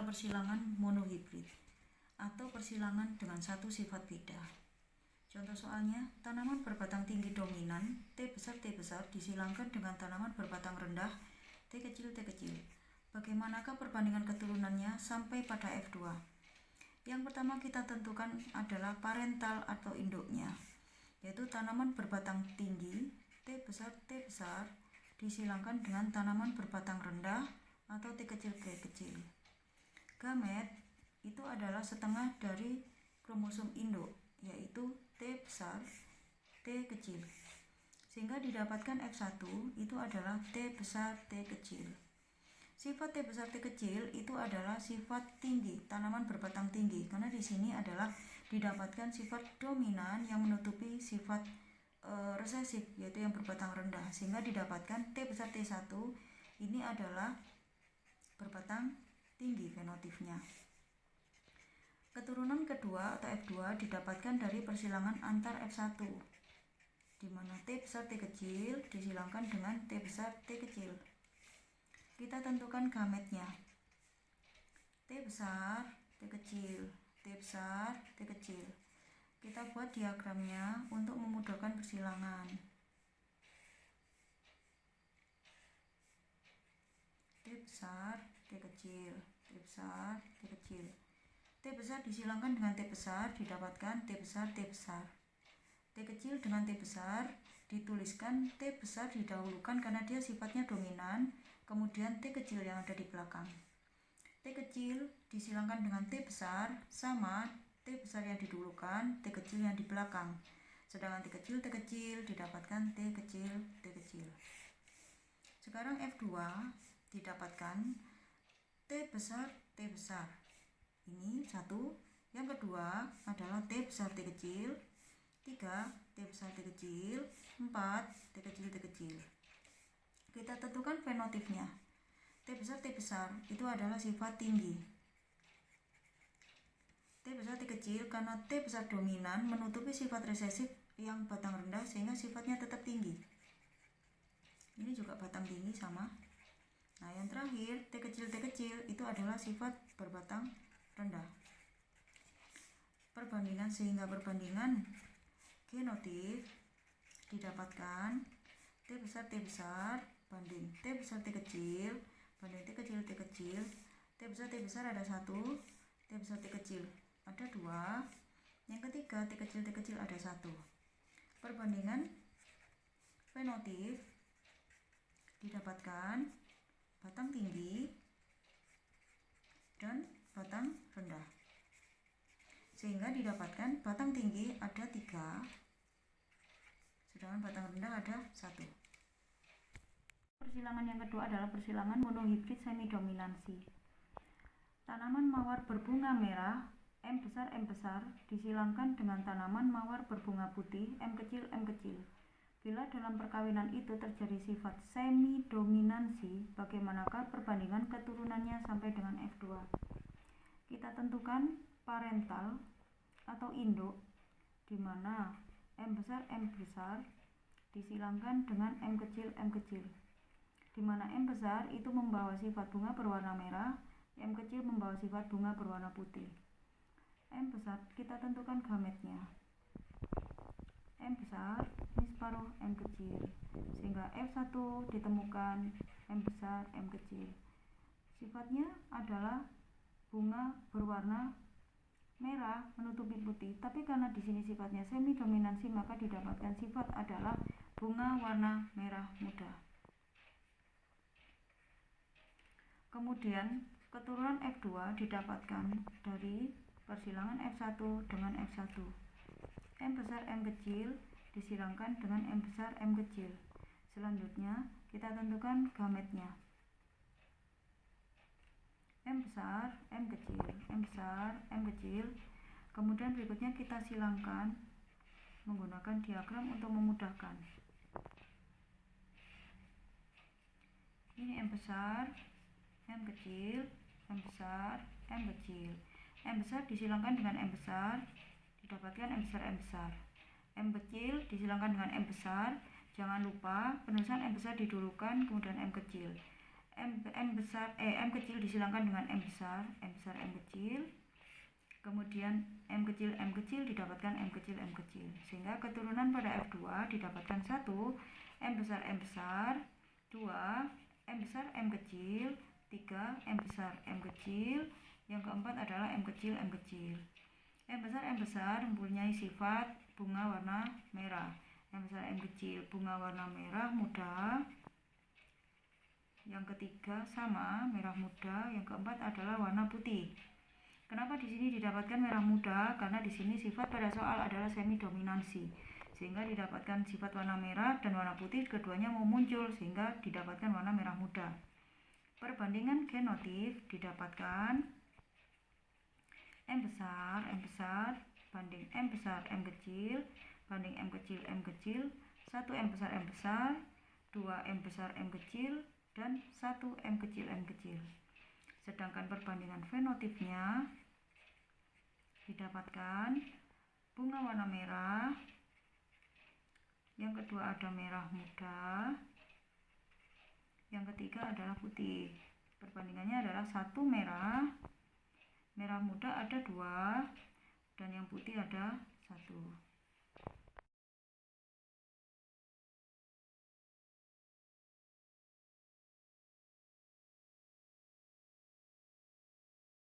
persilangan monohibrid atau persilangan dengan satu sifat beda. Contoh soalnya, tanaman berbatang tinggi dominan T besar disilangkan dengan tanaman berbatang rendah T kecil. Bagaimanakah perbandingan keturunannya sampai pada F2? Yang pertama kita tentukan adalah parental atau induknya, yaitu tanaman berbatang tinggi T besar disilangkan dengan tanaman berbatang rendah atau T kecil. Gamet itu adalah setengah dari kromosom induk, yaitu T besar T kecil, sehingga didapatkan F1 itu adalah T besar T kecil. Sifat T besar T kecil itu adalah sifat tinggi, tanaman berbatang tinggi, karena di sini adalah didapatkan sifat dominan yang menutupi sifat resesif, yaitu yang berbatang rendah, sehingga didapatkan T besar T1 ini adalah berbatang tinggi fenotipnya. Keturunan kedua atau F2 didapatkan dari persilangan antar F1, di mana T besar T kecil disilangkan dengan T besar T kecil. Kita tentukan gametnya, T besar T kecil, T besar T kecil. Kita buat diagramnya untuk memudahkan persilangan. T besar T kecil, T besar T kecil. T besar disilangkan dengan T besar, didapatkan T besar T besar. T kecil dengan T besar dituliskan T besar didahulukan karena dia sifatnya dominan, kemudian T kecil yang ada di belakang. T kecil disilangkan dengan T besar sama T besar yang didahulukan, T kecil yang di belakang. Sedangkan T kecil didapatkan T kecil. Sekarang F2 didapatkan T besar. Ini satu. Yang kedua adalah T besar T kecil. 3 T besar T kecil. 4 T kecil. Kita tentukan fenotipnya. T besar itu adalah sifat tinggi. T besar T kecil karena T besar dominan menutupi sifat resesif yang batang rendah sehingga sifatnya tetap tinggi. Ini juga batang tinggi sama. Nah, yang terakhir T kecil itu adalah sifat berbatang rendah. Sehingga perbandingan genotip didapatkan T besar banding T besar T kecil banding T kecil. T besar ada 1, T besar T kecil ada 2, yang ketiga T kecil ada 1. Perbandingan fenotip didapatkan batang tinggi dan batang rendah, sehingga didapatkan batang tinggi ada 3, sedangkan batang rendah ada 1. Persilangan yang kedua adalah persilangan monohibrid semi dominansi. Tanaman mawar berbunga merah M besar disilangkan dengan tanaman mawar berbunga putih M kecil. Bila dalam perkawinan itu terjadi sifat semi dominansi, bagaimanakah perbandingan keturunannya sampai dengan F2? Kita tentukan parental atau induk, di mana M besar disilangkan dengan M kecil, di mana M besar itu membawa sifat bunga berwarna merah, M kecil membawa sifat bunga berwarna putih. M besar kita tentukan gametnya, M besar ini separuh M kecil, sehingga F1 ditemukan M besar M kecil. Sifatnya adalah bunga berwarna merah menutupi putih, tapi karena di sini sifatnya semi dominansi maka didapatkan sifat adalah bunga warna merah muda. Kemudian keturunan F2 didapatkan dari persilangan F1 dengan F1. M besar M kecil disilangkan dengan M besar M kecil. Selanjutnya kita tentukan gametnya, M besar M kecil. Kemudian berikutnya kita silangkan menggunakan diagram untuk memudahkan. Ini M besar M kecil, M besar M kecil. M besar disilangkan dengan M besar, didapatkan M besar. M kecil disilangkan dengan M besar. Jangan lupa penulisan M besar didulukan kemudian M kecil. M kecil disilangkan dengan M besar, M kecil. Kemudian M kecil didapatkan M kecil, sehingga keturunan pada F2 didapatkan 1 M besar, 2 M kecil, 3 M kecil, yang keempat adalah M kecil. M besar mempunyai sifat bunga warna merah. M kecil bunga warna merah muda. Yang ketiga sama merah muda, yang keempat adalah warna putih. Kenapa di sini didapatkan merah muda? Karena di sini sifat pada soal adalah semi dominansi, sehingga didapatkan sifat warna merah dan warna putih, keduanya mau muncul sehingga didapatkan warna merah muda. Perbandingan genotif didapatkan M besar banding M kecil banding M kecil, 1 M besar, 2 M kecil, dan 1 M kecil. Sedangkan perbandingan fenotipnya didapatkan bunga warna merah, yang kedua ada merah muda, yang ketiga adalah putih. Perbandingannya adalah 1 merah muda ada 2, dan yang putih ada 1.